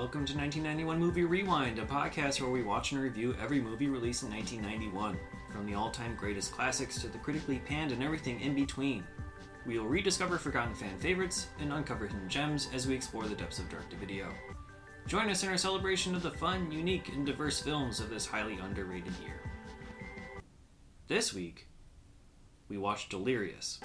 Welcome to 1991 Movie Rewind, a podcast where we watch and review every movie released in 1991, from the all-time greatest classics to the critically panned and everything in between. We will rediscover forgotten fan favorites and uncover hidden gems as we explore the depths of direct-to-video. Join us in our celebration of the fun, unique, and diverse films of this highly underrated year. This week, we watched Delirious.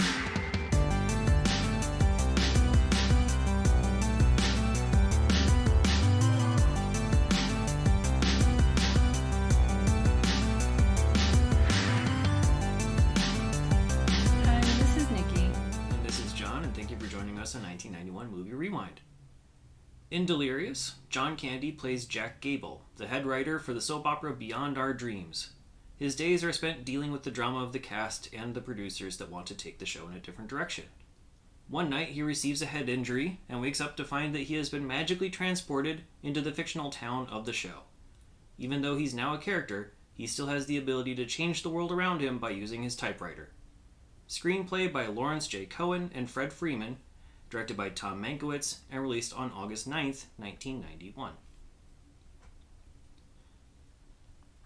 A 1991 Movie Rewind. In Delirious, John Candy plays Jack Gable, the head writer for the soap opera Beyond Our Dreams. His days are spent dealing with the drama of the cast and the producers that want to take the show in a different direction. One night, he receives a head injury and wakes up to find that he has been magically transported into the fictional town of the show. Even though he's now a character, he still has the ability to change the world around him by using his typewriter. Screenplay by Lawrence J. Cohen and Fred Freeman, directed by Tom Mankiewicz, and released on August 9th, 1991.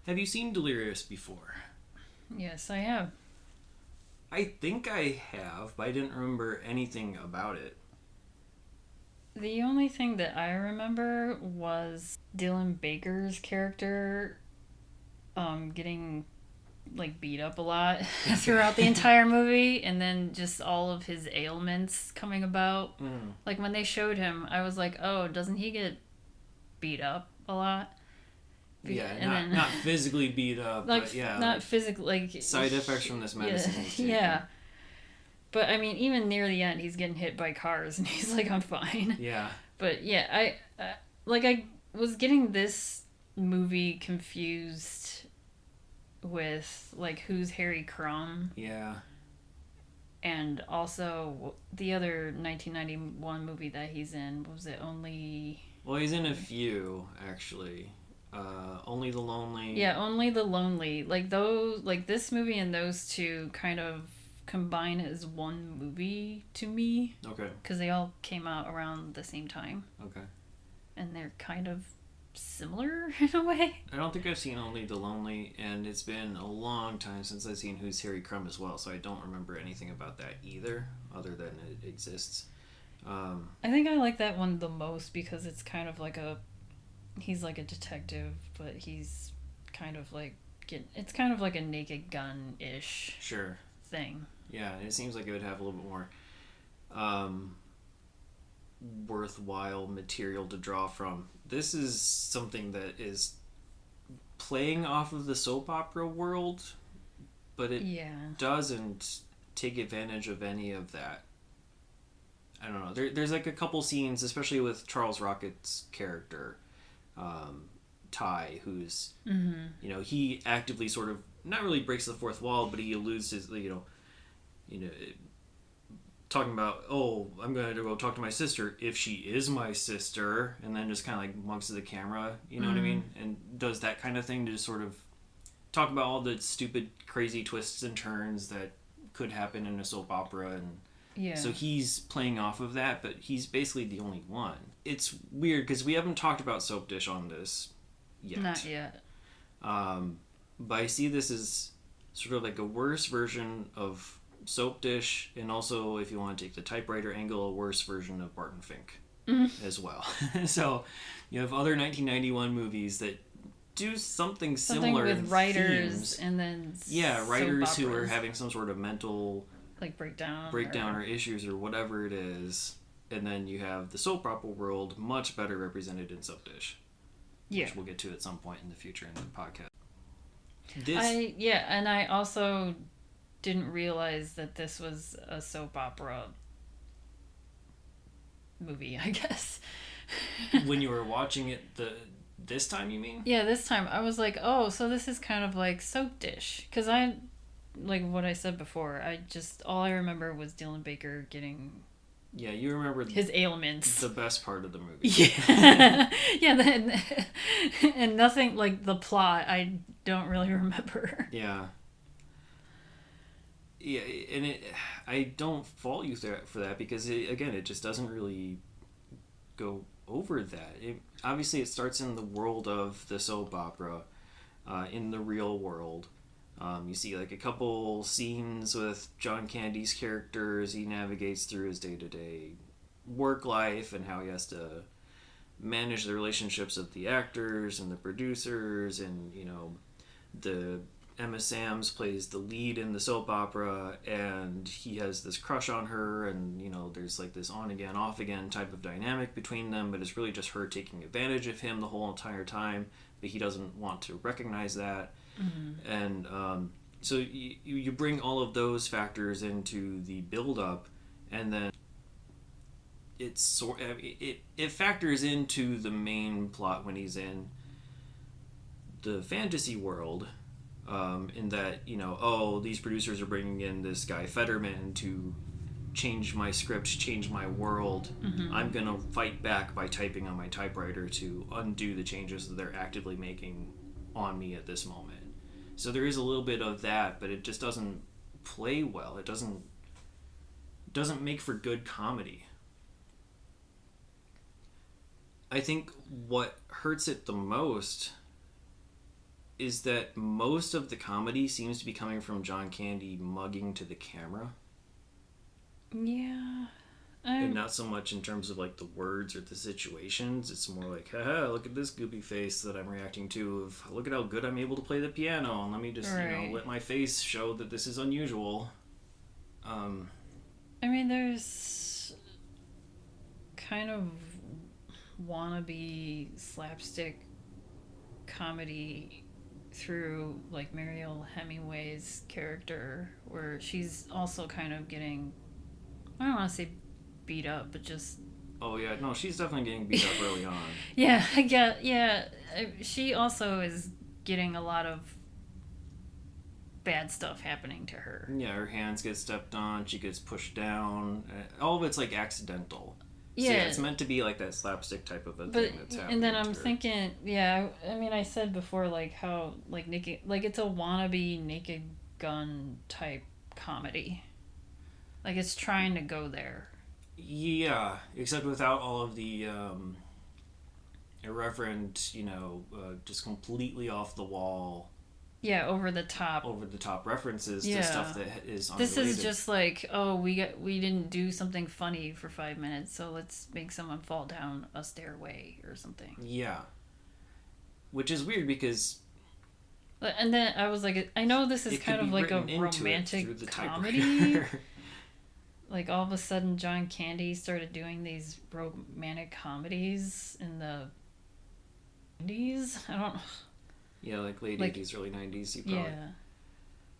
Have you seen Delirious before? Yes, I have. I think I have, but I didn't remember anything about it. The only thing that I remember was Dylan Baker's character getting beat up a lot throughout the entire movie, and then just all of his ailments coming about. Like when they showed him, I was like, oh, doesn't he get beat up a lot? Not physically beat up, but yeah, not physically, side effects from this medicine. Yeah. But I mean, even near the end, he's getting hit by cars, and he's like, I'm fine. Yeah. But yeah, I was getting this movie confused with who's Harry Crumb. Yeah. And also the other 1991 movie that he's in, what was it, Only... Well, he's in a few, actually. Only the Lonely. Yeah, Only the Lonely. This movie and those two kind of combine as one movie to me. Okay. Because they all came out around the same time. Okay. And they're kind of similar in a way. I don't think I've seen Only the Lonely, and it's been a long time since I've seen Who's Harry Crumb as well, so I don't remember anything about that either, other than it exists. I think I like that one the most because it's kind of he's like a detective, but he's kind of it's kind of like a Naked Gun-ish sure thing. Yeah, it seems like it would have a little bit more worthwhile material to draw from. This is something that is playing off of the soap opera world, but it doesn't take advantage of any of that. I don't know. There's a couple scenes, especially with Charles Rocket's character, Ty, who's, he actively sort of, not really breaks the fourth wall, but he alludes to, talking about, oh, I'm going to go talk to my sister if she is my sister, and then just kind of mugs to the camera, you know what I mean? And does that kind of thing to just sort of talk about all the stupid, crazy twists and turns that could happen in a soap opera. And so he's playing off of that, but he's basically the only one. It's weird because we haven't talked about Soap Dish on this yet. Not yet. But I see this as sort of like a worse version of Soap Dish, and also, if you want to take the typewriter angle, a worse version of Barton Fink as well. So you have other 1991 movies that do something similar with writers themes. And then writers who are having some sort of mental breakdown or issues or whatever it is, and then you have the soap opera world much better represented in Soap Dish, which we'll get to at some point in the future in the podcast. And I also didn't realize that this was a soap opera movie, I guess. When you were watching it this time, you mean? Yeah, this time. I was like, oh, so this is kind of like Soap Dish. Because like what I said before, all I remember was Dylan Baker getting... Yeah, you remember his ailments. The best part of the movie. Yeah. And nothing, the plot, I don't really remember. Yeah. Yeah, and I don't fault you for that because, it just doesn't really go over that. Obviously, it starts in the world of the soap opera, in the real world. You see like a couple scenes with John Candy's character as he navigates through his day-to-day work life and how he has to manage the relationships of the actors and the producers, and the Emma Samms plays the lead in the soap opera, and he has this crush on her, and there's like this on again off again type of dynamic between them, but it's really just her taking advantage of him the whole entire time, but he doesn't want to recognize that. Mm-hmm. And so you bring all of those factors into the build up, and then it factors into the main plot when he's in the fantasy world, in that these producers are bringing in this guy Fetterman to change my script, change my world. Mm-hmm. I'm gonna fight back by typing on my typewriter to undo the changes that they're actively making on me at this moment. So there is a little bit of that, but it just doesn't play well. It doesn't make for good comedy. I think what hurts it the most is that most of the comedy seems to be coming from John Candy mugging to the camera. Yeah. And not so much in terms of like the words or the situations. It's more like, haha, look at this goopy face that I'm reacting to. Look at how good I'm able to play the piano, and let me just let my face show that this is unusual. I mean, there's kind of wannabe slapstick comedy through like Mariel Hemingway's character, where she's also kind of getting, I don't want to say beat up, but just... Oh yeah, no, she's definitely getting beat up early on. Yeah, I get, yeah. She also is getting a lot of bad stuff happening to her. Yeah, her hands get stepped on, she gets pushed down. All of it's like accidental. Yeah. So, yeah, it's meant to be like that slapstick type of a thing that's happening. And then I'm thinking, yeah, I mean, I said before, like, how, like, it's a wannabe Naked Gun type comedy. Like, it's trying to go there. Yeah, except without all of the irreverent, just completely off the wall. Yeah, over the top references to stuff that is unrelated. This is just like, oh, we didn't do something funny for 5 minutes, so let's make someone fall down a stairway or something. Yeah. Which is weird because... And then I was like, I know this is kind of like a romantic comedy. Like, all of a sudden, John Candy started doing these romantic comedies in the 90s. I don't know. Yeah, like late 80s, early 90s. Yeah.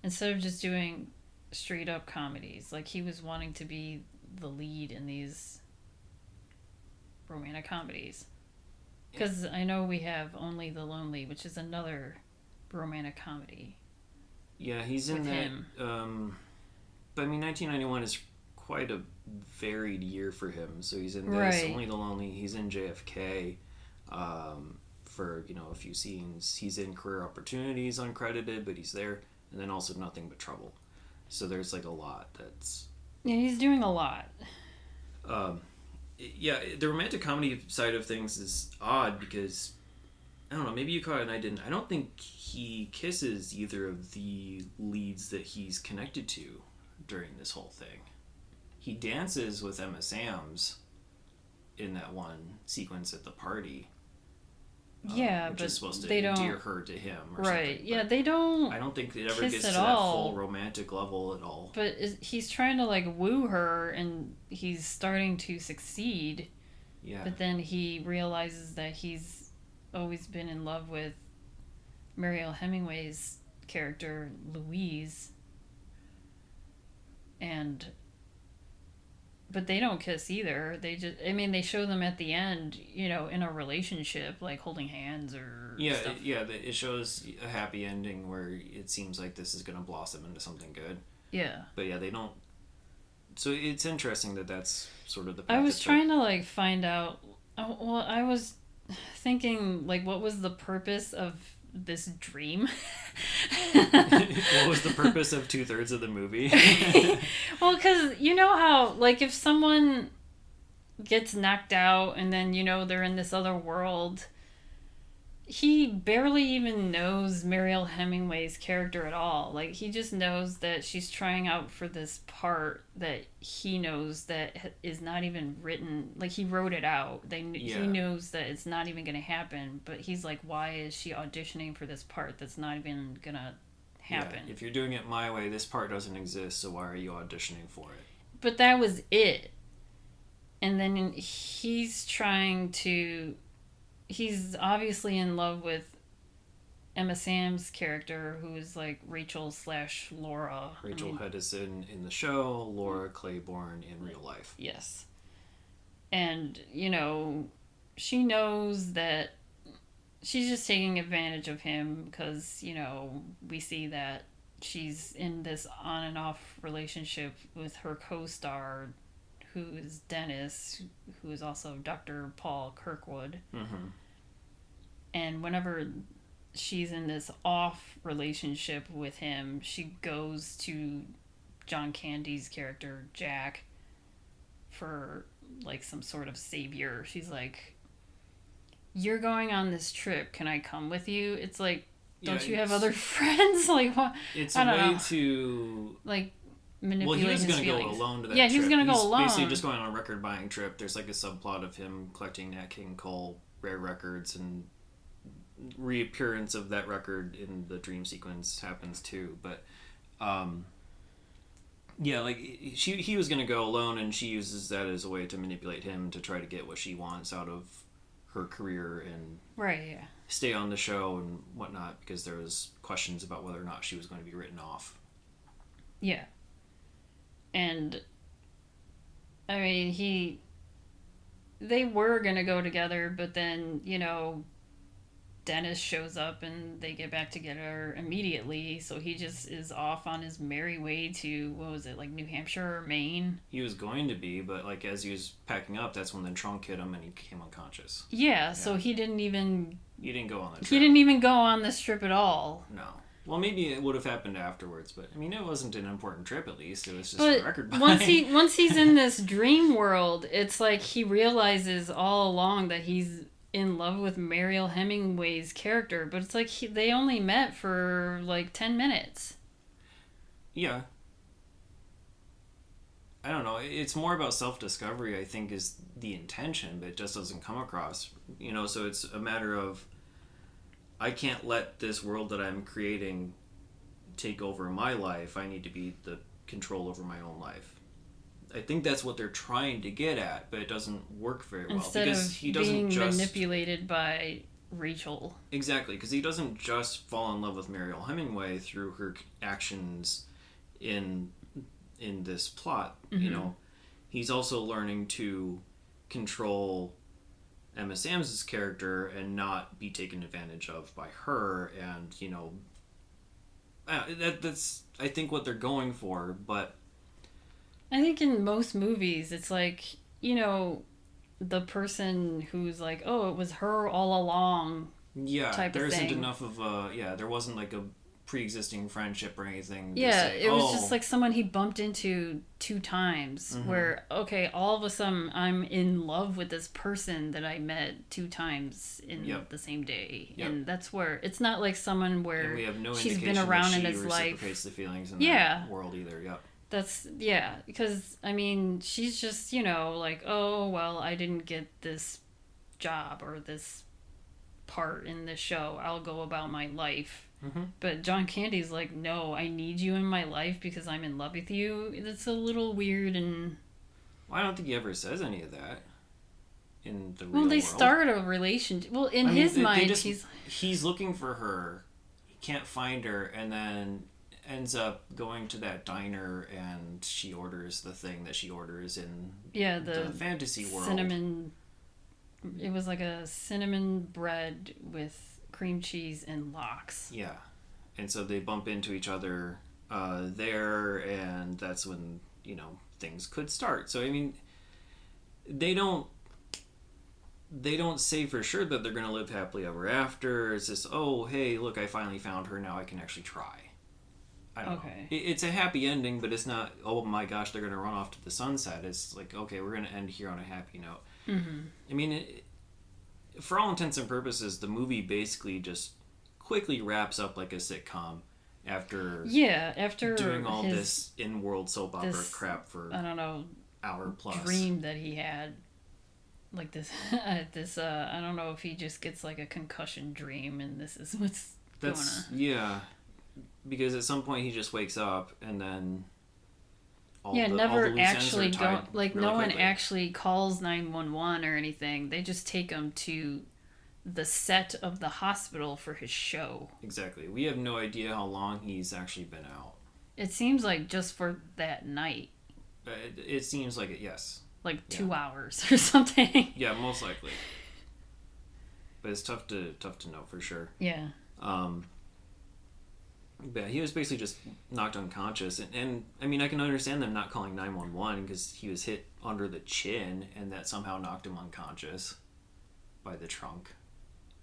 Instead of just doing straight up comedies. Like, he was wanting to be the lead in these romantic comedies. Because I know we have Only the Lonely, which is another romantic comedy. Yeah, he's in that. Him. But I mean, 1991 is quite a varied year for him. So he's in this, Only the Lonely. He's in JFK. For a few scenes. He's in Career Opportunities, uncredited, but he's there, and then also Nothing But Trouble. So there's like a lot that's... Yeah, he's doing a lot. Yeah, the romantic comedy side of things is odd because, I don't know, maybe you caught it and I didn't. I don't think he kisses either of the leads that he's connected to during this whole thing. He dances with Emma Samms in that one sequence at the party. Yeah, which but is supposed to they endear don't... her to him or right. something. Yeah, they don't. I don't think it ever gets to that full romantic level at all. But he's trying to like woo her, and he's starting to succeed. Yeah. But then he realizes that he's always been in love with Mariel Hemingway's character, Louise. But they don't kiss either. They show them at the end, in a relationship, like holding hands or stuff. It shows a happy ending where it seems like this is going to blossom into something good. Yeah. But yeah, they don't... So it's interesting that that's sort of the path. I was trying to, like, find out... Well, I was thinking, like, what was the purpose of this dream? What was the purpose of 2/3 of the movie? Well, because you know how, like, if someone gets knocked out, and then, they're in this other world. He barely even knows Mariel Hemingway's character at all. Like, he just knows that she's trying out for this part that he knows that is not even written. Like, he wrote it out. He knows that it's not even going to happen, but he's like, why is she auditioning for this part that's not even going to happen? Yeah, if you're doing it my way, this part doesn't exist, so why are you auditioning for it? But that was it. And then he's obviously in love with Emma Sam's character, who is like Rachel/Laura. Rachel Hedison in the show, Laura Claiborne in real life. Yes. And, she knows that she's just taking advantage of him because, we see that she's in this on and off relationship with her co-star, who is Dennis, who is also Dr. Paul Kirkwood. Mm-hmm. And whenever she's in this off relationship with him, she goes to John Candy's character, Jack, for like some sort of savior. She's like, you're going on this trip. Can I come with you? It's like, don't you have other friends? Like, what? It's a way to... like, manipulate he was going to go alone to that trip. Yeah, he was going to go alone. Basically just going on a record buying trip. There's like a subplot of him collecting Nat King Cole rare records, and reappearance of that record in the dream sequence happens too. But like he was going to go alone, and she uses that as a way to manipulate him to try to get what she wants out of her career and stay on the show and whatnot, because there was questions about whether or not she was going to be written off. Yeah. And I mean, they were going to go together, but then, Dennis shows up and they get back together immediately. So he just is off on his merry way to, what was it, like New Hampshire or Maine? He was going to be, but like as he was packing up, that's when the trunk hit him and he became unconscious. Yeah, so he didn't even... He didn't go on the trip. He didn't even go on this trip at all. No. Well, maybe it would have happened afterwards, but I mean, it wasn't an important trip. At least it was just a record buying. Once he's in this dream world, it's like he realizes all along that he's in love with Mariel Hemingway's character, but it's like they only met for like 10 minutes. Yeah. I don't know. It's more about self-discovery, I think, is the intention, but it just doesn't come across. So it's a matter of, I can't let this world that I'm creating take over my life. I need to be the control over my own life. I think that's what they're trying to get at, but it doesn't work very well. Instead because of he doesn't being manipulated by Rachel. Exactly, because he doesn't just fall in love with Mariel Hemingway through her actions in this plot. Mm-hmm. He's also learning to control Emma Sam's character and not be taken advantage of by her, and that's I think what they're going for. But I think in most movies it's like, the person who's like, oh, it was her all along. Yeah, there isn't enough of there wasn't like a pre-existing friendship or anything. Yeah, it was just like someone he bumped into 2 times, mm-hmm. where, okay, all of a sudden I'm in love with this person that I met 2 times in the same day. Yep. And that's where, it's not like someone where we have no she's been around in his life. She reciprocates the feelings in that world either, That's, because, I mean, she's just, like, oh, well, I didn't get this job or this part in this show. I'll go about my life. Mm-hmm. But John Candy's like, no, I need you in my life because I'm in love with you. It's a little weird and... Well, I don't think he ever says any of that in the real world. Well, they start a relationship. Well, in his mind, he's looking for her. He can't find her, and then ends up going to that diner, and she orders the thing that she orders in the fantasy world. Cinnamon... It was like a cinnamon bread with cream cheese and lox. Yeah. And so they bump into each other there, and that's when, things could start. So, I mean, they don't say for sure that they're going to live happily ever after. It's just, oh, hey, look, I finally found her. Now I can actually try. I don't know. Okay. It's a happy ending, but it's not, oh my gosh, they're going to run off to the sunset. It's like, okay, we're going to end here on a happy note. Mm-hmm. I mean, for all intents and purposes, the movie basically just quickly wraps up like a sitcom after doing all this in-world soap opera crap for I don't know, hour plus dream that he had. Like this, I don't know if he just gets like a concussion dream and this is what's going on. Yeah, because at some point he just wakes up and then never actually go, like really no one quickly. actually calls 911 or anything. They just take him to the set of the hospital for his show. Exactly. We have no idea how long he's actually been out. It seems like just for that night. It seems like it, yes. Like 2 hours or something. Yeah, most likely. But it's tough to know for sure. Yeah. But he was basically just knocked unconscious, and I mean I can understand them not calling 911 because he was hit under the chin, and that somehow knocked him unconscious by the trunk.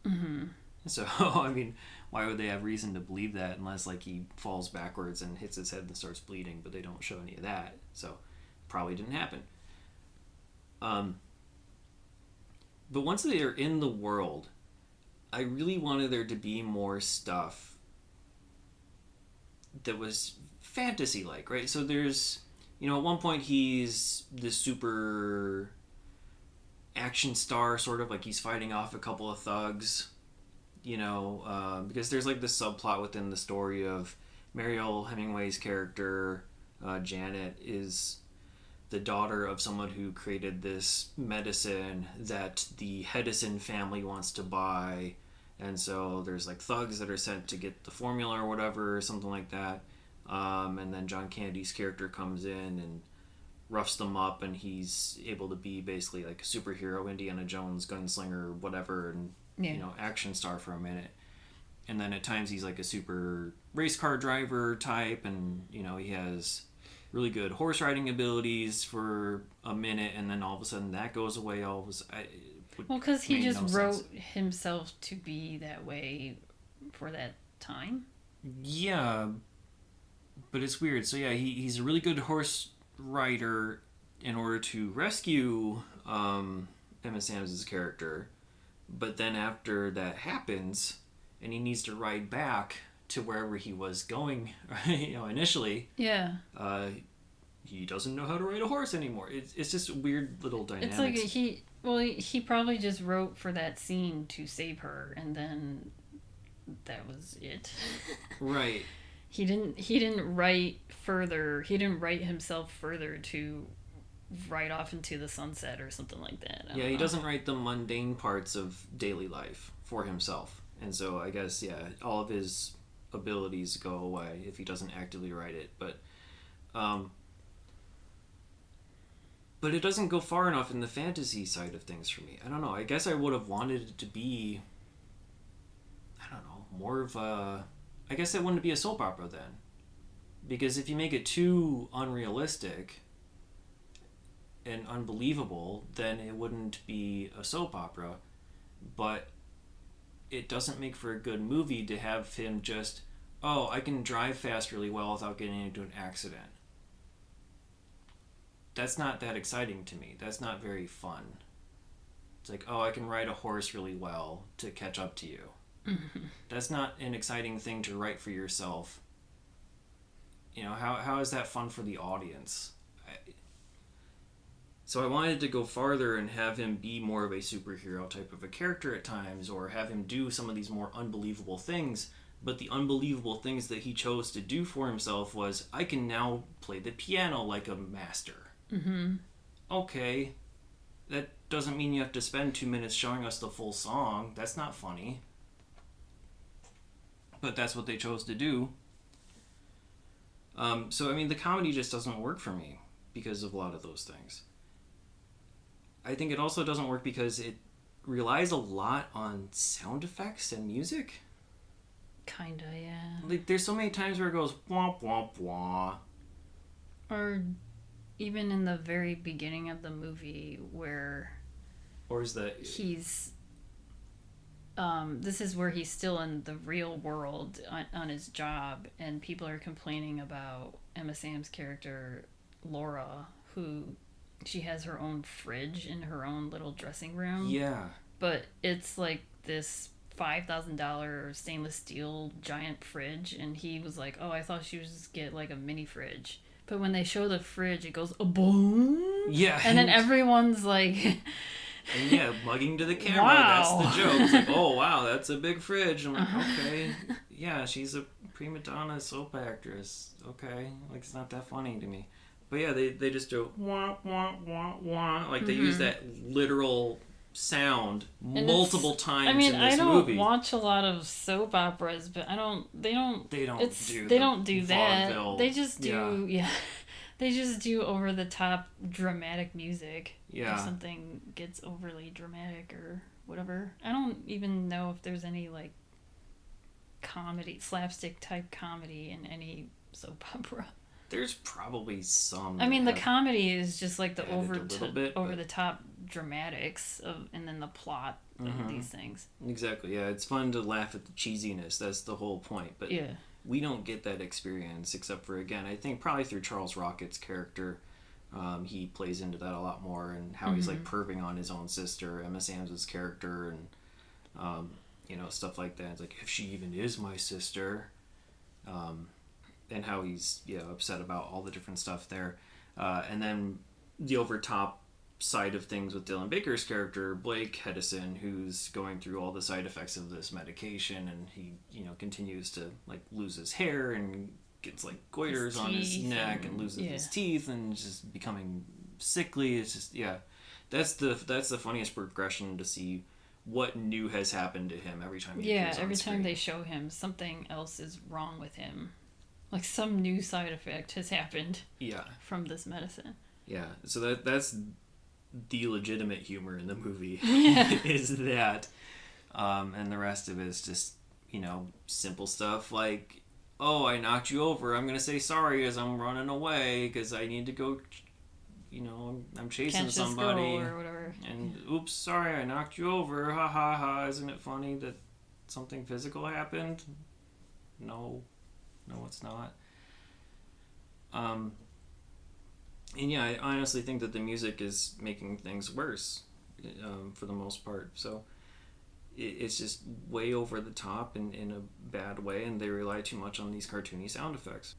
Mm-hmm. So I mean, why would they have reason to believe that unless like he falls backwards and hits his head and starts bleeding? But they don't show any of that, so probably didn't happen. But once they are in the world, I really wanted there to be more stuff that was fantasy-like, right? So there's, at one point he's this super action star, sort of, like he's fighting off a couple of thugs, because there's like this subplot within the story of Mariel Hemingway's character, Janet, is the daughter of someone who created this medicine that the Hedison family wants to buy. And so there's like thugs that are sent to get the formula or whatever, something like that. And then John Candy's character comes in and roughs them up, and he's able to be basically like a superhero, Indiana Jones, gunslinger, whatever, and action star for a minute. And then at times he's like a super race car driver type, and he has really good horse riding abilities for a minute, and then all of a sudden that goes away. Because he just wrote himself to be that way for that time. Yeah, but it's weird. So yeah, he's a really good horse rider in order to rescue Emma Samms' character. But then after that happens, and he needs to ride back to wherever he was going, initially. Yeah. He doesn't know how to ride a horse anymore. It's just weird little dynamics. It's like he probably just wrote for that scene to save her, and then that was it. Right. He didn't write further. He didn't write himself further to ride off into the sunset or something like that. He doesn't write the mundane parts of daily life for himself. And so I guess, all of his abilities go away if he doesn't actively write it. But it doesn't go far enough in the fantasy side of things for me. I don't know. I guess I would have wanted it to be, more of a... I guess it wouldn't be a soap opera then. Because if you make it too unrealistic and unbelievable, then it wouldn't be a soap opera. But it doesn't make for a good movie to have him just, I can drive fast really well without getting into an accident. That's not that exciting to me. That's not very fun. It's like, I can ride a horse really well to catch up to you. Mm-hmm. That's not an exciting thing to write for yourself. How is that fun for the audience? So I wanted to go farther and have him be more of a superhero type of a character at times, or have him do some of these more unbelievable things. But the unbelievable things that he chose to do for himself was, I can now play the piano like a master. Mm-hmm. Okay, that doesn't mean you have to spend 2 minutes showing us the full song. That's not funny. But that's what they chose to do. So, I mean, the comedy just doesn't work for me because of a lot of those things. I think it also doesn't work because it relies a lot on sound effects and music. Kinda, yeah. Like, there's so many times where it goes, wah, wah, wah. Or even in the very beginning of the movie where... Or is that... He's... this is where he's still in the real world on his job, and people are complaining about Emma Sam's character, Laura, who she has her own fridge in her own little dressing room. Yeah. But it's like this $5,000 stainless steel giant fridge, and he was like, oh, I thought she would just get like a mini fridge. But when they show the fridge, it goes a boom. Yeah. And then everyone's like... And yeah, mugging to the camera, Wow. that's the joke. It's like, oh wow, that's a big fridge. I'm like, okay. Yeah, she's a prima donna soap actress. Okay. Like, it's not that funny to me. But yeah, they just do wah, wah, wah, wah. Like, they use that literal sound multiple times in this movie. I don't watch a lot of soap operas, but they don't do that. They just do, they just do over the top dramatic music. Yeah. If something gets overly dramatic or whatever. I don't even know if there's any like comedy, slapstick type comedy in any soap opera. There's probably some. I mean, the comedy is just like the over the top dramatics and then the plot of these things. Exactly. Yeah, it's fun to laugh at the cheesiness. That's the whole point. But yeah, we don't get that experience except for, again, I think probably through Charles Rocket's character. He plays into that a lot more, and how he's like perving on his own sister, Emma Sam's character, and stuff like that. It's like, if she even is my sister. And how he's upset about all the different stuff there, and then the overtop side of things with Dylan Baker's character Blake Hedison, who's going through all the side effects of this medication, and he continues to like lose his hair and gets like goiters on his neck and loses his teeth and just becoming sickly. It's just that's the funniest progression to see what new has happened to him every time he appears on every screen. time they show him something else is wrong with him. Like, some new side effect has happened from this medicine. Yeah, so that's the legitimate humor in the movie, is that. And the rest of it is just, simple stuff like, oh, I knocked you over. I'm going to say sorry as I'm running away because I need to go, I'm chasing catch somebody. This girl or whatever. And, oops, sorry, I knocked you over. Ha, ha, ha. Isn't it funny that something physical happened? No, it's not. And yeah, I honestly think that the music is making things worse, for the most part. So it's just way over the top in a bad way, and they rely too much on these cartoony sound effects.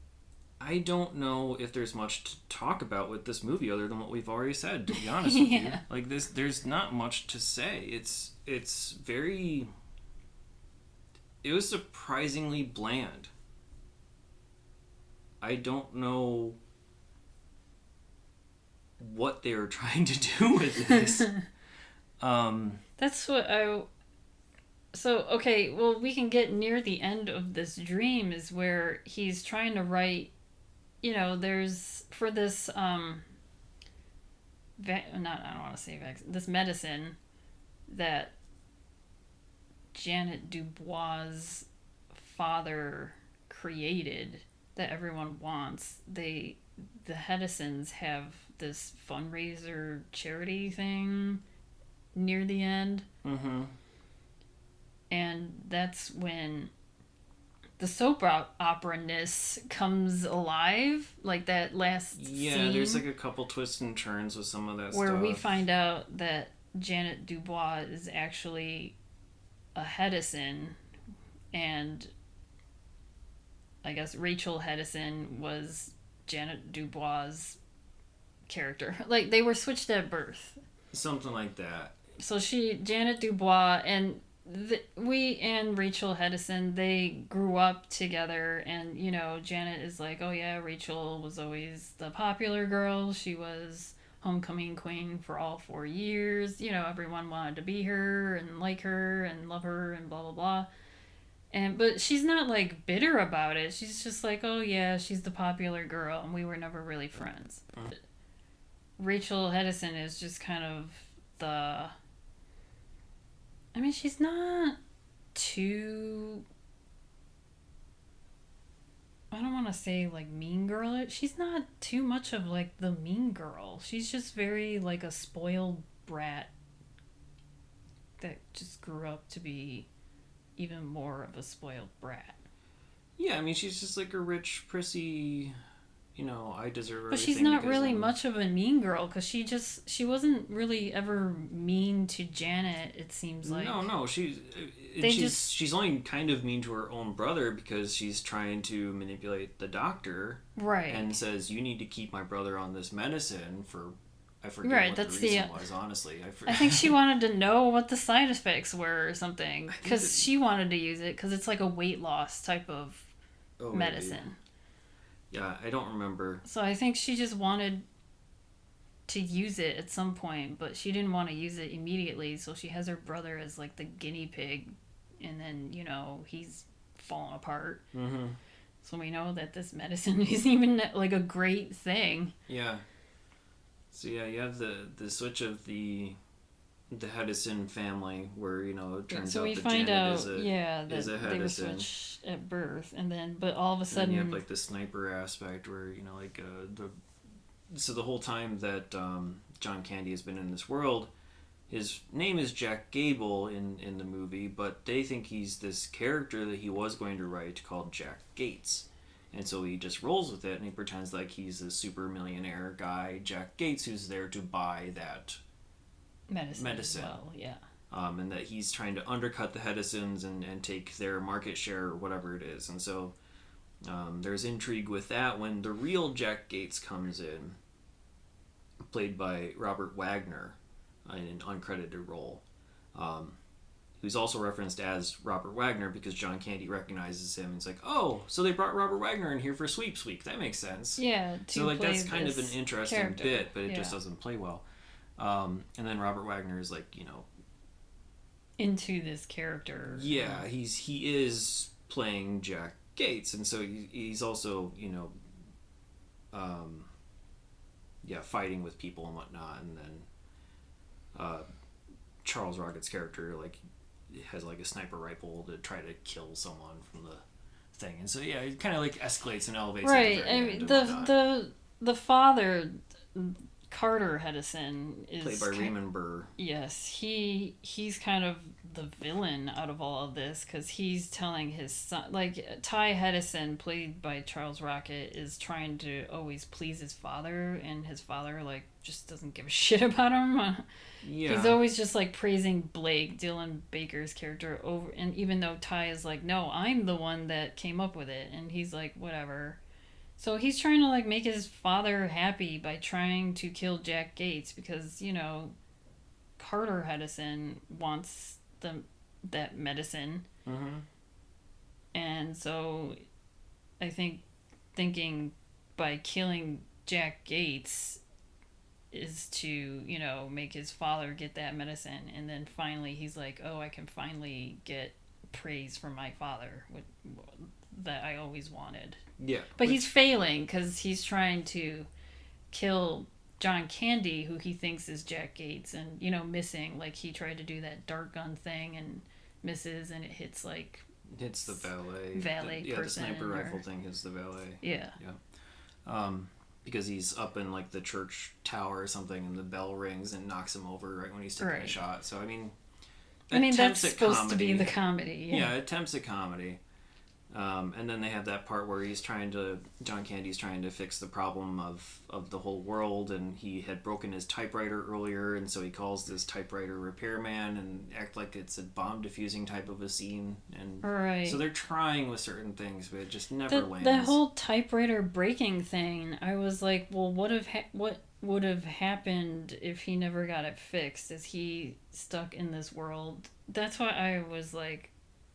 I don't know if there's much to talk about with this movie other than what we've already said, to be honest with you. Like, there's not much to say. It's very... It was surprisingly bland. I don't know what they were trying to do with this. That's what I... So, okay, well, we can get near the end of this dream is where he's trying to write, there's, for this, I don't want to say this medicine that Janet Dubois' father created that everyone wants. The Hedisons have this fundraiser charity thing near the end. Mm-hmm. And that's when the soap opera-ness comes alive, like that last scene. There's like a couple twists and turns with some of that where stuff. Where we find out that Janet Dubois is actually a Hedison, and I guess Rachel Hedison was Janet Dubois' character. Like, they were switched at birth. Something like that. So Janet Dubois, and we and Rachel Hedison, they grew up together, and, Janet is like, oh yeah, Rachel was always the popular girl. She was homecoming queen for all 4 years. Everyone wanted to be her and like her and love her and blah, blah, blah. But she's not, like, bitter about it. She's just like, oh, yeah, she's the popular girl, and we were never really friends. Mm-hmm. Rachel Hedison is just kind of she's not too... I don't want to say, like, mean girl. She's not too much of, like, the mean girl. She's just very, like, a spoiled brat that just grew up to be even more of a spoiled brat. Yeah, I mean, she's just like a rich, prissy, I deserve everything. But she's not really much of a mean girl, because she wasn't really ever mean to Janet, it seems like. No, she's only kind of mean to her own brother because she's trying to manipulate the doctor. Right. And says, you need to keep my brother on this medicine for... I forget right, what that's the reason was, honestly. I think she wanted to know what the side effects were or something. Because she wanted to use it, because it's like a weight loss type of medicine. Maybe. Yeah, I don't remember. So I think she just wanted to use it at some point, but she didn't want to use it immediately, so she has her brother as like the guinea pig, and then, he's falling apart. Mm-hmm. So we know that this medicine isn't even like a great thing. Yeah. So yeah, you have the switch of the Hedison family where, it turns out that Janet is a Hedison. They were switched at birth, but all of a sudden... And you have like the sniper aspect where, so the whole time that John Candy has been in this world, his name is Jack Gable in the movie, but they think he's this character that he was going to write called Jack Gates. And so he just rolls with it, and he pretends like he's a super millionaire guy, Jack Gates, who's there to buy that medicine. Well, yeah. And that he's trying to undercut the Hedisons and take their market share or whatever it is. And so there's intrigue with that when the real Jack Gates comes in, played by Robert Wagner in an uncredited role. Who's also referenced as Robert Wagner because John Candy recognizes him and it's like, oh, so they brought Robert Wagner in here for Sweeps Week. That makes sense. Yeah. So like that's kind of an interesting character. bit, but it just doesn't play well. And then Robert Wagner is like, into this character. Yeah, he is playing Jack Gates, and so he's also, fighting with people and whatnot, and then Charles Rocket's character has like a sniper rifle to try to kill someone from the thing, and so yeah, it kind of like escalates and elevates. Right, I mean the father, Carter Hedison, is played by Raymond Burr. Yes, he's kind of the villain out of all of this because he's telling his son, like Ty Hedison, played by Charles Rocket, is trying to always please his father, and his father just doesn't give a shit about him. Yeah. He's always just praising Blake, Dylan Baker's character, over, and even though Ty is like, no, I'm the one that came up with it, and he's like, whatever. So he's trying to make his father happy by trying to kill Jack Gates because, Carter Hedison wants that medicine. Mm-hmm. And so I think thinking by killing Jack Gates is to, make his father get that medicine. And then finally he's like, oh, I can finally get praise from my father that I always wanted. Yeah. But he's failing because he's trying to kill John Candy, who he thinks is Jack Gates, and, missing. He tried to do that dart gun thing and misses, and it hits, hits the valet person. The sniper rifle thing hits the valet. Yeah. Yeah. Because he's up in, the church tower or something, and the bell rings and knocks him over right when he's taking a shot. So, that's supposed to be the comedy. Yeah, attempts at comedy. And then they have that part where John Candy's trying to fix the problem of the whole world, and he had broken his typewriter earlier, and so he calls this typewriter repairman and act like it's a bomb diffusing type of a scene. And so they're trying with certain things, but it just never lands. The whole typewriter breaking thing, I was like, well, what would have happened if he never got it fixed? Is he stuck in this world? That's why I was like,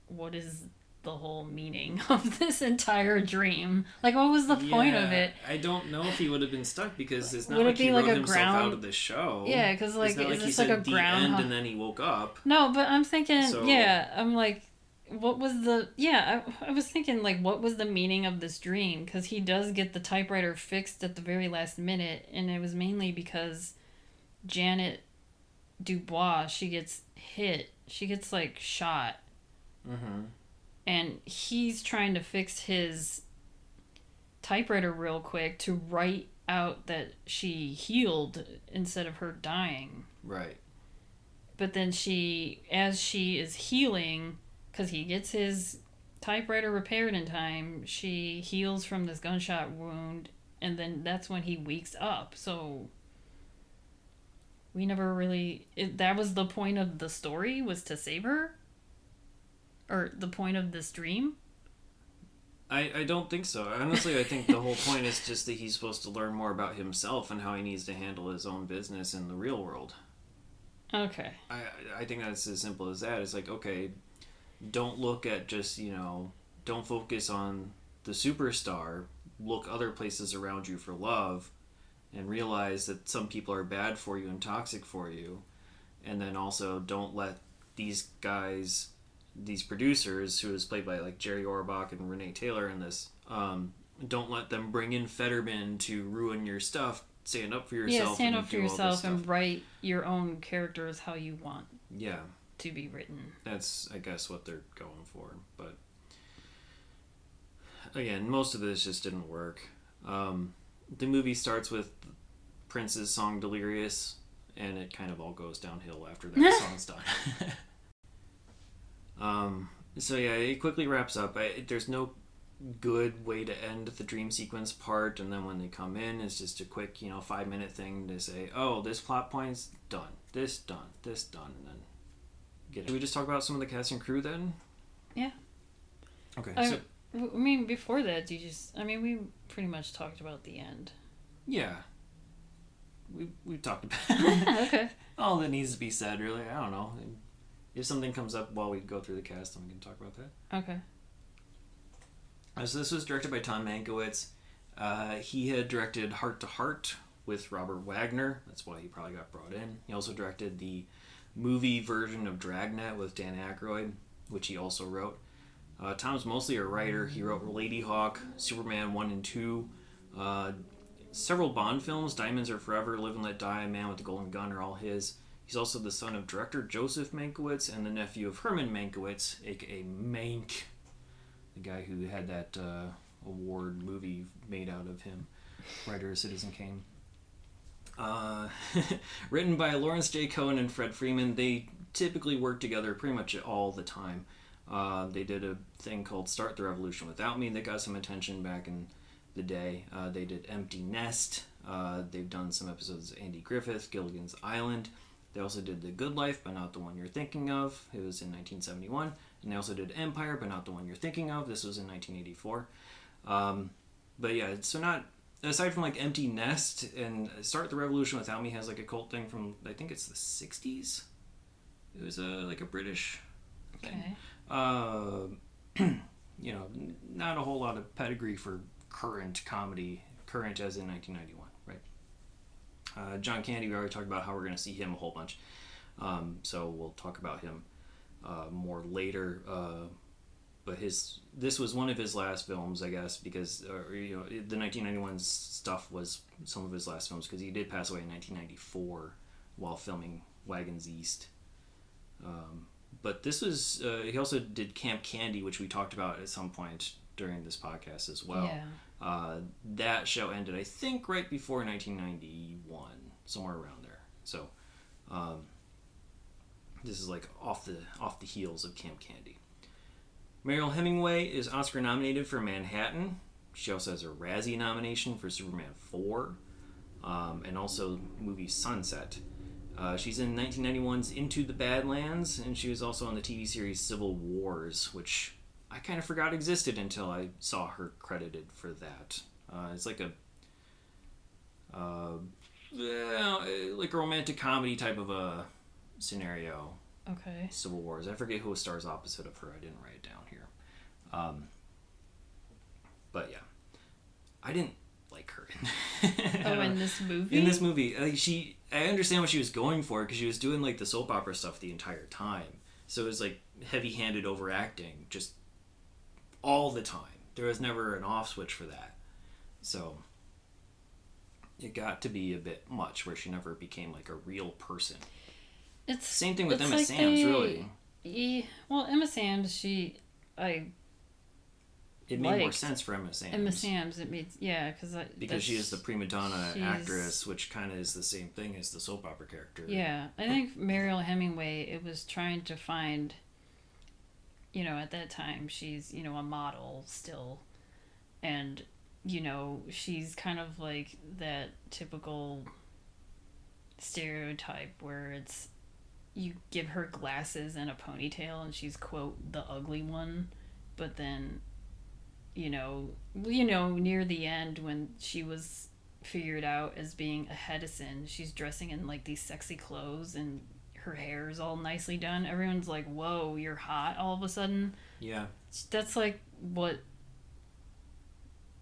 what is the whole meaning of this entire dream? What was the point of it? I don't know if he would have been stuck because it's not would like he wrote himself ground... out of the show. Yeah, because it's not is he this said a ground end and then he woke up. No, but I'm thinking, I'm like, what was the... Yeah, I was thinking, what was the meaning of this dream? Because he does get the typewriter fixed at the very last minute, and it was mainly because Janet Dubois, she gets hit. She gets, shot. Mm-hmm. And he's trying to fix his typewriter real quick to write out that she healed instead of her dying. Right. But then as she is healing, because he gets his typewriter repaired in time, she heals from this gunshot wound, and then that's when he wakes up. So we never really... that was the point of the story, was to save her? Or the point of this dream? I don't think so. Honestly, I think the whole point is just that he's supposed to learn more about himself and how he needs to handle his own business in the real world. Okay. I think that's as simple as that. It's like, okay, don't look at just, don't focus on the superstar. Look other places around you for love and realize that some people are bad for you and toxic for you. And then also don't let these guys, these producers, who is played by like Jerry Orbach and Renee Taylor in this, don't let them bring in Fetterman to ruin your stuff. Stand up for yourself. Yeah, stand up for yourself and write your own characters how you want. Yeah. To be written. That's, I guess, what they're going for. But again, most of this just didn't work. The movie starts with Prince's song Delirious, and it kind of all goes downhill after that song's done. So yeah, it quickly wraps up. There's no good way to end the dream sequence part, and then when they come in, it's just a quick 5-minute thing to say, oh, this plot point's done, this done, and then get it. Should we just talk about some of the cast and crew then? Yeah. Okay. I mean, before that, we pretty much talked about the end. Yeah. We talked about Okay. all that needs to be said, really. I don't know. If something comes up while we go through the cast, then we can talk about that. Okay. So this was directed by Tom Mankiewicz. He had directed Heart to Heart with Robert Wagner. That's why he probably got brought in. He also directed the movie version of Dragnet with Dan Aykroyd, which he also wrote. Tom's mostly a writer. He wrote Lady Hawk, Superman 1 and 2, several Bond films, Diamonds Are Forever, Live and Let Die, Man with the Golden Gun are all his. He's also the son of director Joseph Mankiewicz and the nephew of Herman Mankiewicz, aka Mank, the guy who had that award movie made out of him, writer of Citizen Kane. Written by Lawrence J. Cohen and Fred Freeman. They typically work together pretty much all the time. They did a thing called Start the Revolution Without Me that got some attention back in the day. They did Empty Nest. They've done some episodes of Andy Griffith, Gilligan's Island. They also did The Good Life, but not the one you're thinking of. It was in 1971. And they also did Empire, but not the one you're thinking of. This was in 1984. But yeah, so not... Aside from like Empty Nest and Start the Revolution Without Me has like a cult thing from, I think it's the 60s. It was like a British thing. Okay. Not a whole lot of pedigree for current comedy. Current as in 1991, right? John Candy, we already talked about how we're going to see him a whole bunch. So we'll talk about him more later. But this was one of his last films, I guess, because the 1991 stuff was some of his last films, because he did pass away in 1994 while filming Wagons East. But this was he also did Camp Candy, which we talked about at some point during this podcast as well. Yeah. That show ended, I think, right before 1991, somewhere around there. So this is like off the heels of Camp Candy. Mariel Hemingway is Oscar nominated for Manhattan. She also has a Razzie nomination for Superman 4, and also movie Sunset. She's in 1991's Into the Badlands, and she was also on the TV series Civil Wars, which I kind of forgot existed until I saw her credited for that. It's like a romantic comedy type of a scenario. Okay. Civil Wars. I forget who stars opposite of her. I didn't write it down here. But yeah, I didn't like her. In this movie? In this movie, I understand what she was going for, because she was doing like the soap opera stuff the entire time. So it was like heavy-handed overacting just all the time. There was never an off switch for that. So it got to be a bit much, where she never became like a real person. It's same thing with Emma Samms, really. Yeah, well, Emma Samms, It made more sense for Emma Samms. Emma Samms, it made, yeah, because she is the prima donna actress, which kind of is the same thing as the soap opera character. Yeah, I think Mariel Hemingway, it was trying to find, at that time, she's, a model still, and, she's kind of like that typical stereotype where it's, you give her glasses and a ponytail and she's, quote, the ugly one, but then... near the end when she was figured out as being a Hedison, she's dressing in like these sexy clothes and her hair is all nicely done. Everyone's like, whoa, you're hot all of a sudden. Yeah. That's like what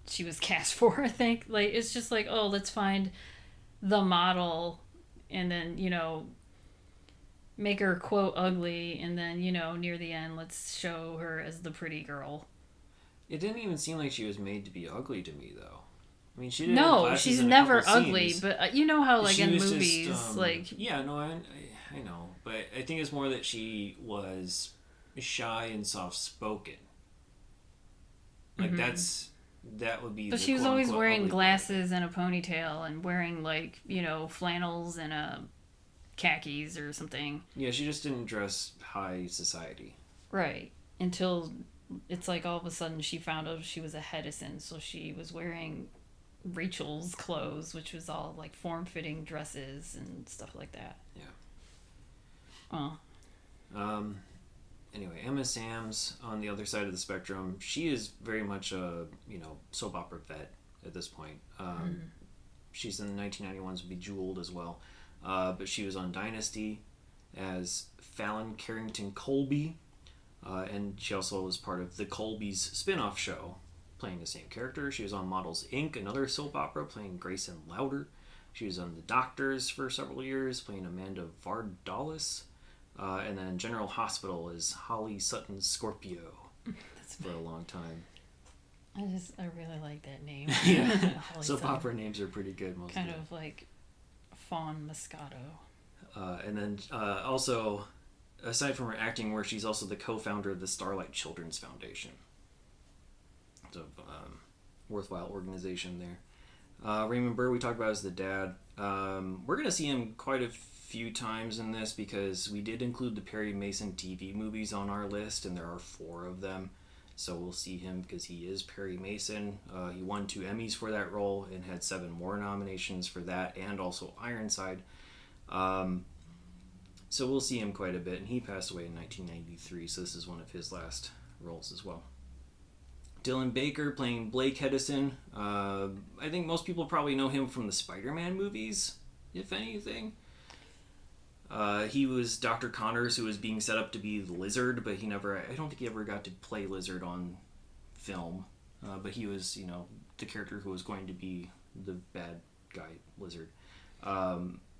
she was cast for, I think. Like, it's just like, oh, let's find the model and then, make her, quote, ugly, and then, near the end, let's show her as the pretty girl. It didn't even seem like she was made to be ugly to me, though. I mean, she didn't. No, she's never ugly, but you know how, like, in movies, just, like... Yeah, no, I know. But I think it's more that she was shy and soft-spoken. Like, that would be... But she was always wearing glasses and a ponytail and wearing, like, flannels and khakis or something. Yeah, she just didn't dress high society. Right. Until... It's like all of a sudden she found out she was a Hedison, so she was wearing Rachel's clothes, which was all like form-fitting dresses and stuff like that. Yeah. Oh. Anyway, Emma Samms on the other side of the spectrum, she is very much a soap opera vet at this point. She's in the 1991's Bejeweled as well, but she was on Dynasty as Fallon Carrington Colby. And she also was part of the Colby's spin-off show, playing the same character. She was on Models Inc., another soap opera, playing Grayson Lowder. She was on The Doctors for several years, playing Amanda Vardalos. And then General Hospital is Holly Sutton Scorpio for a long time. I really like that name. Yeah, soap opera names are pretty good. Most kind of like Fawn Moscato. And then also... Aside from her acting work, she's also the co-founder of the Starlight Children's Foundation. It's a worthwhile organization there. Raymond Burr, we talked about as the dad. We're going to see him quite a few times in this because we did include the Perry Mason TV movies on our list, and there are 4 of them. So we'll see him because he is Perry Mason. He won 2 Emmys for that role and had 7 more nominations for that and also Ironside. So we'll see him quite a bit, and he passed away in 1993, so this is one of his last roles as well. Dylan Baker playing Blake Hedison. I think most people probably know him from the Spider-Man movies, if anything. He was Dr. Connors, who was being set up to be the Lizard, but I don't think he ever got to play Lizard on film. But he was, the character who was going to be the bad guy, Lizard.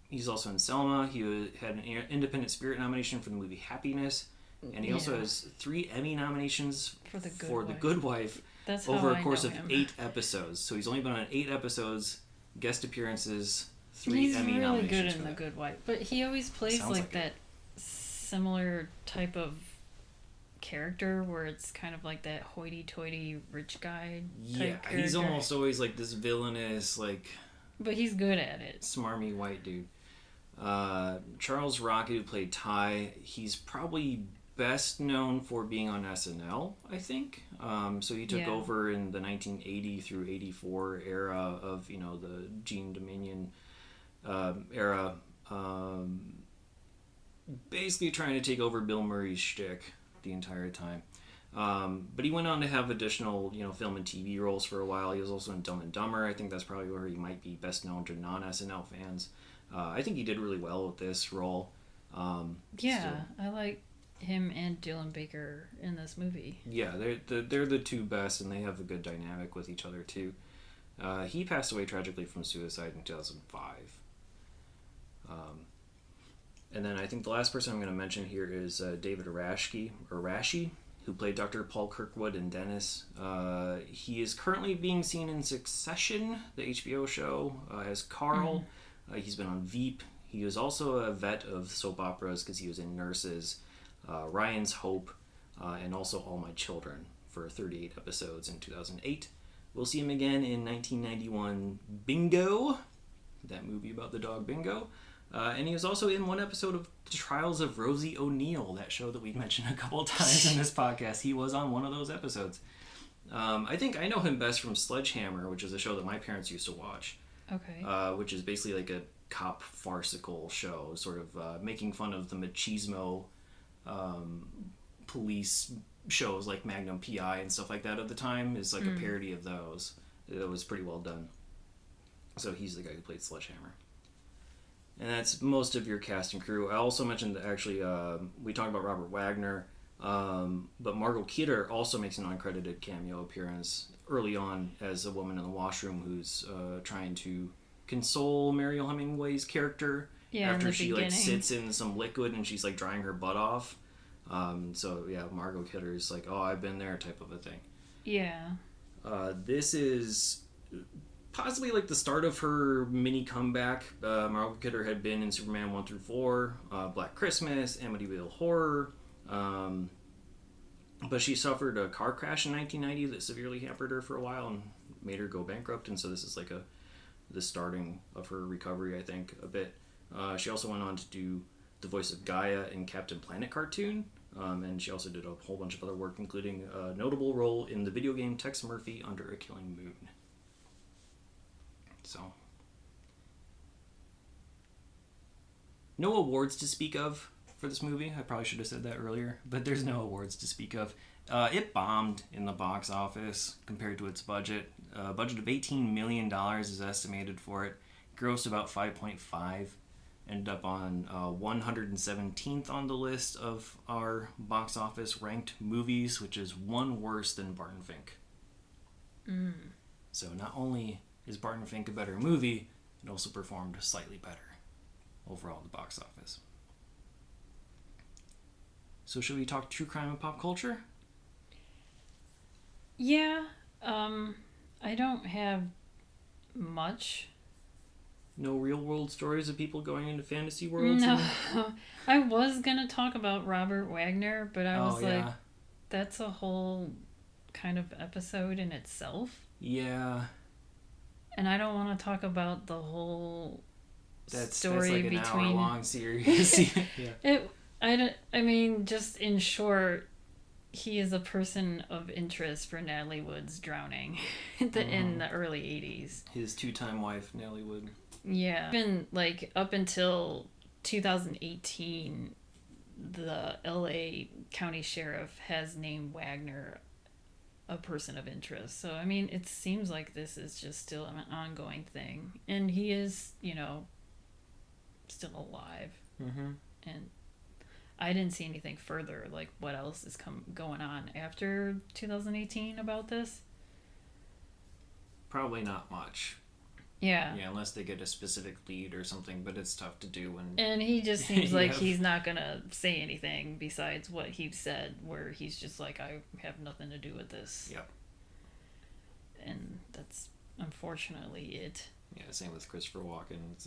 He's also in Selma. He had an Independent Spirit nomination for the movie Happiness. And he also has 3 Emmy nominations for The Good Wife over a course of 8 episodes. So he's only been on 8 episodes, guest appearances, 3 Emmy nominations. He's really good in The Good Wife. But he always plays like that similar type of character where it's kind of like that hoity-toity rich guy type character. He's almost always like this villainous, like... But he's good at it. Smarmy white dude. Charles Rocket, who played Ty, he's probably best known for being on SNL, I think. So he took over in the 1980 through 84 era of, the Gene Dominion era. Basically trying to take over Bill Murray's shtick the entire time. But he went on to have additional, film and TV roles for a while. He was also in Dumb and Dumber. I think that's probably where he might be best known to non-SNL fans. I think he did really well with this role. I like him and Dylan Baker in this movie. Yeah, they're the 2 best, and they have a good dynamic with each other too. He passed away tragically from suicide in 2005. And then I think the last person I'm going to mention here is David Arashi, who played Dr. Paul Kirkwood in Dennis. He is currently being seen in Succession, the HBO show, as Carl. Mm-hmm. He's been on Veep. He was also a vet of soap operas because he was in Nurses, Ryan's Hope, and also All My Children for 38 episodes in 2008. We'll see him again in 1991 Bingo, that movie about the dog Bingo. And he was also in one episode of The Trials of Rosie O'Neill, that show that we've mentioned a couple of times in this podcast. He was on one of those episodes. I think I know him best from Sledgehammer, which is a show that my parents used to watch. Okay. Which is basically like a cop farcical show, sort of making fun of the machismo police shows like Magnum PI and stuff like that at the time. Is like a parody of those. It was pretty well done. So he's the guy who played Sledgehammer. And that's most of your cast and crew. I also mentioned that actually we talked about Robert Wagner, but Margot Kidder also makes an uncredited cameo appearance early on as a woman in the washroom who's trying to console Mariel Hemingway's character after she like sits in some liquid and she's like drying her butt off. So yeah, Margot Kidder's like, oh, I've been there type of a thing. Yeah. This is possibly like the start of her mini comeback. Margot Kidder had been in Superman 1 through 4, Black Christmas, Amityville Horror, but she suffered a car crash in 1990 that severely hampered her for a while and made her go bankrupt, and so this is like the starting of her recovery, I think, a bit. She also went on to do the voice of Gaia in Captain Planet cartoon, and she also did a whole bunch of other work, including a notable role in the video game Tex Murphy Under a Killing Moon. So, no awards to speak of for this movie. I probably should have said that earlier, but there's no awards to speak of. It bombed in the box office compared to its budget. A budget of $18 million is estimated for it. Grossed about 5.5. Ended up on 117th on the list of our box office ranked movies, which is one worse than Barton Fink. So not only is Barton Fink a better movie, it also performed slightly better overall at the box office. So should we talk true crime and pop culture? Yeah. I don't have much. No real world stories of people going into fantasy worlds? No. I was going to talk about Robert Wagner, but I was like, that's a whole kind of episode in itself. Yeah. And I don't want to talk about the whole story that's like an hour-long series. Yeah. I mean, just in short, he is a person of interest for Natalie Wood's drowning in the early 80s. His two-time wife, Natalie Wood. Yeah. Even, like, up until 2018, the LA County Sheriff has named Wagner a person of interest. So, I mean, it seems like this is just still an ongoing thing. And he is, still alive. And I didn't see anything further, like what else is going on after 2018 about this. Probably not much. Yeah. Yeah, unless they get a specific lead or something, but it's tough to do when... And he just seems like he's not going to say anything besides what he said, where he's just like, I have nothing to do with this. Yep. And that's unfortunately it. Yeah, same with Christopher Walken. It's,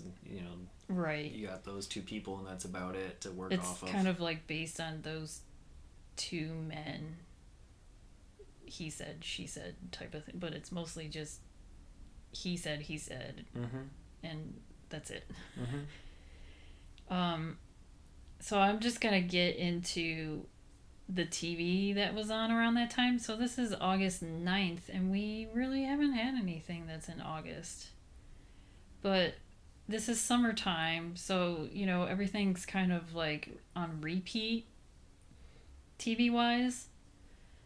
right. You got those two people and that's about it to work off of. It's kind of like based on those two men, he said, she said type of thing, but it's mostly just he said, and that's it. So I'm just gonna get into the TV that was on around that time. So this is August 9th, and we really haven't had anything that's in August. But this is summertime, so, everything's kind of like on repeat TV-wise.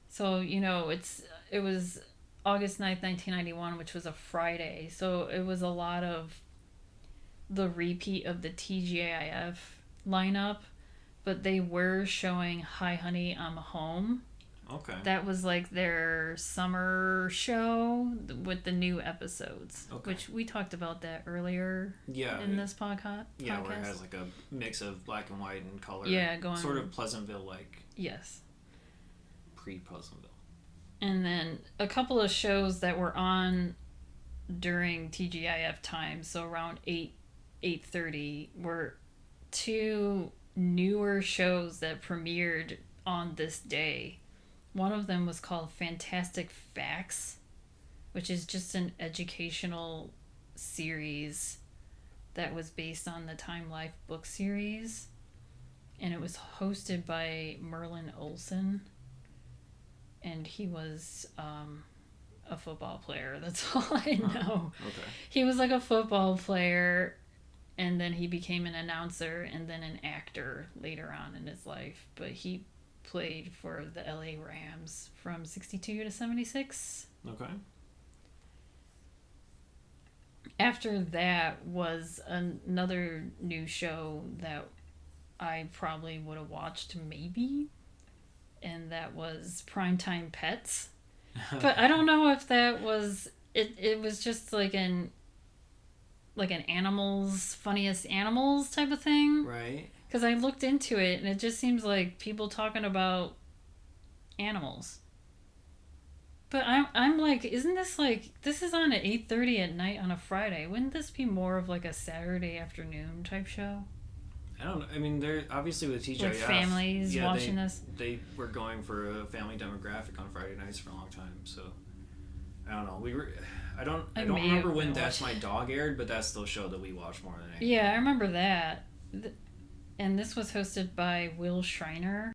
So, it was August 9th, 1991, which was a Friday. So it was a lot of the repeat of the TGIF lineup, but they were showing Hi Honey, I'm Home. Okay. That was like their summer show with the new episodes, which we talked about that earlier in this podcast. Yeah, where it has like a mix of black and white and color. Yeah, sort of Pleasantville-like. Yes. Pre-Pleasantville. And then a couple of shows that were on during TGIF time, so around 8:30, were two newer shows that premiered on this day. One of them was called Fantastic Facts, which is just an educational series that was based on the Time Life book series. And it was hosted by Merlin Olsen. And he was a football player. That's all I know. Okay. He was like a football player, and then he became an announcer and then an actor later on in his life. But he played for the LA Rams from 62 to 76. Okay. After that was another new show that I probably would have watched maybe, and that was Primetime Pets. But I don't know if that was it was just like an animals, funniest animals type of thing. Right. Because I looked into it and it just seems like people talking about animals. But I'm like, isn't this like, this is on at 8:30 at night on a Friday. Wouldn't this be more of like a Saturday afternoon type show? I don't know. I mean, they're obviously with TGIF. Like families watching this? They were going for a family demographic on Friday nights for a long time, so I don't know. I don't remember when That's My Dog aired, but that's the show that we watched more than anything. Yeah, I remember that. And this was hosted by Will Schreiner.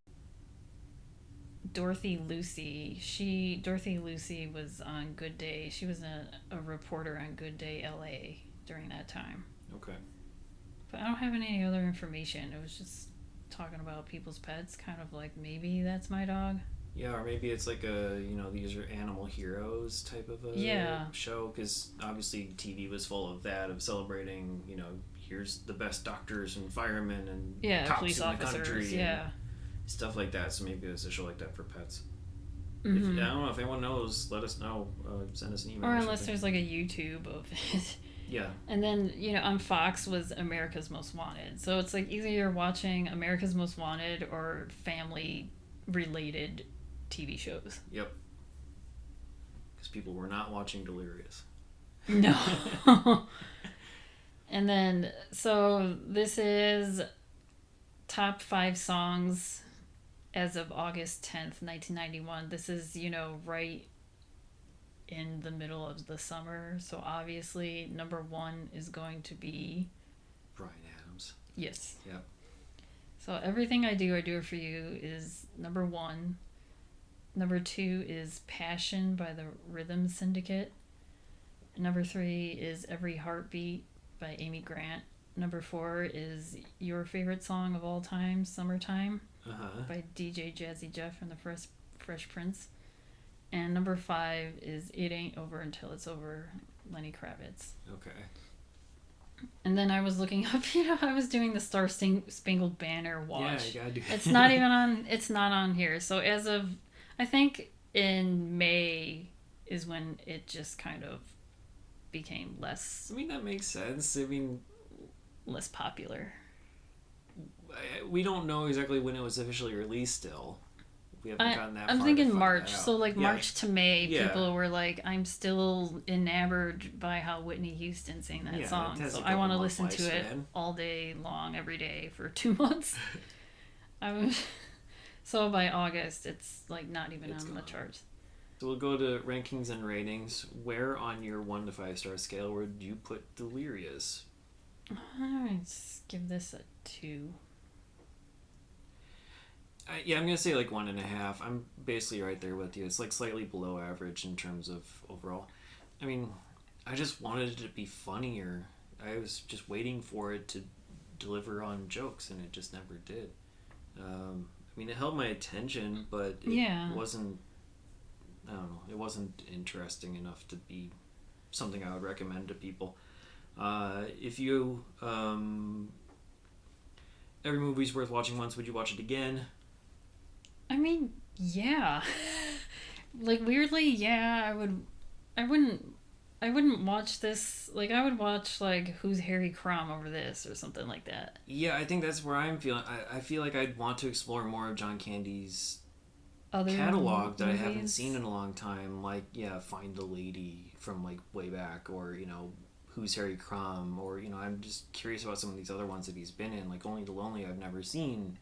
Dorothy Lucy was on Good Day. She was a reporter on Good Day LA during that time. Okay. But I don't have any other information. It was just talking about people's pets, kind of like maybe That's My Dog. Yeah, or maybe it's like a, these are animal heroes type of a show, because obviously TV was full of that, of celebrating, here's the best doctors and firemen and cops police in officers, the country. Yeah. Stuff like that. So maybe it's a show like that for pets. Mm-hmm. I don't know if anyone knows. Let us know. Send us an email. Or unless there's like a YouTube of it. Yeah. And then on Fox was America's Most Wanted. So it's like either you're watching America's Most Wanted or family related TV shows. Yep. Because people were not watching Delirious. No. And then so this is top 5 songs as of August 10th, 1991. This is, right in the middle of the summer. So obviously, number 1 is going to be Bryan Adams. Yes. Yep. So Everything I Do For You is number 1. Number 2 is Passion by the Rhythm Syndicate. Number 3 is Every Heartbeat by Amy Grant. Number 4 is your favorite song of all time, Summertime, by DJ Jazzy Jeff and the Fresh Prince. And number 5 is It Ain't Over Until It's Over, Lenny Kravitz. Okay. And then I was looking up, I was doing the Star Spangled Banner watch. Yeah, you gotta do that. It's not on here. So as of, I think in May is when it just kind of became less... I mean, that makes sense. I mean... less popular. We don't know exactly when it was officially released still. We haven't gotten that far. I'm thinking March. So like March to May, yeah. People were like, I'm still enamored by how Whitney Houston sang that song. So I want to listen to it all day long, every day for 2 months. So by August, it's like not even on the charts. So we'll go to rankings and ratings. Where on your 1 to 5 star scale would you put Delirious? Let's give this a 2. I'm gonna say like 1.5. I'm basically right there with you. It's like slightly below average in terms of overall. I mean, I just wanted it to be funnier. I was just waiting for it to deliver on jokes, and it just never did. I mean, it held my attention, but it wasn't. I don't know. It wasn't interesting enough to be something I would recommend to people. If you every movie's worth watching once, would you watch it again? I mean, yeah. Like weirdly, yeah, I wouldn't watch this. Like I would watch like Who's Harry Crumb over this or something like that. Yeah, I think that's where I'm feeling. I feel like I'd want to explore more of John Candy's other catalog that movies I haven't seen in a long time. Like, Find the Lady from like way back, or Who's Harry Crumb, or I'm just curious about some of these other ones that he's been in, like Only the Lonely I've never seen,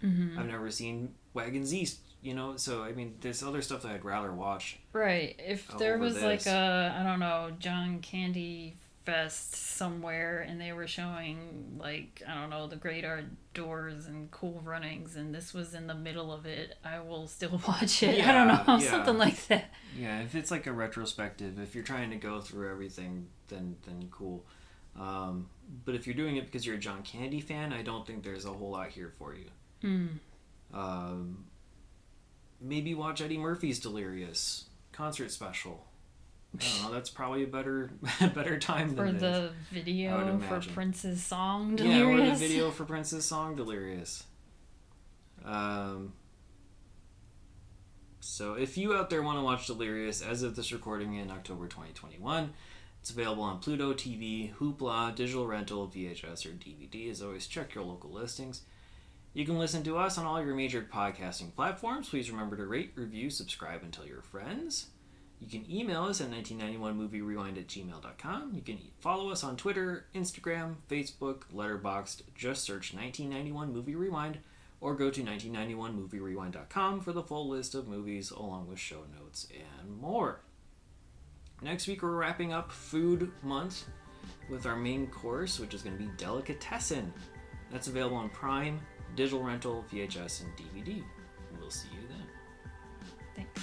I've never seen Wagons East, you know, so I mean, there's other stuff that I'd rather watch. Right. If there was like this. a, I don't know, John Candy Fest somewhere and they were showing like, I don't know, the great outdoors and cool runnings and this was in the middle of it, I will still watch it. I don't know, something like that. Yeah, if it's like a retrospective, if you're trying to go through everything, then cool. But if you're doing it because you're a John Candy fan, I don't think there's a whole lot here for you. Maybe watch Eddie Murphy's Delirious concert special. I don't know, that's probably a better time than Or this. the video for Prince's song Delirious. Yeah, or the video for Prince's song Delirious. So if you out there want to watch Delirious, as of this recording in October 2021, it's available on Pluto TV, Hoopla, digital rental, VHS, or DVD. As always, check your local listings. You can listen to us on all your major podcasting platforms. Please remember to rate, review, subscribe, and tell your friends. You can email us at 1991movierewind@gmail.com. You can follow us on Twitter, Instagram, Facebook, Letterboxd. Just search 1991 Movie Rewind or go to 1991movierewind.com for the full list of movies along with show notes and more. Next week we're wrapping up Food Month with our main course, which is going to be Delicatessen. That's available on Prime, digital rental, VHS, and DVD. We'll see you then. Thanks.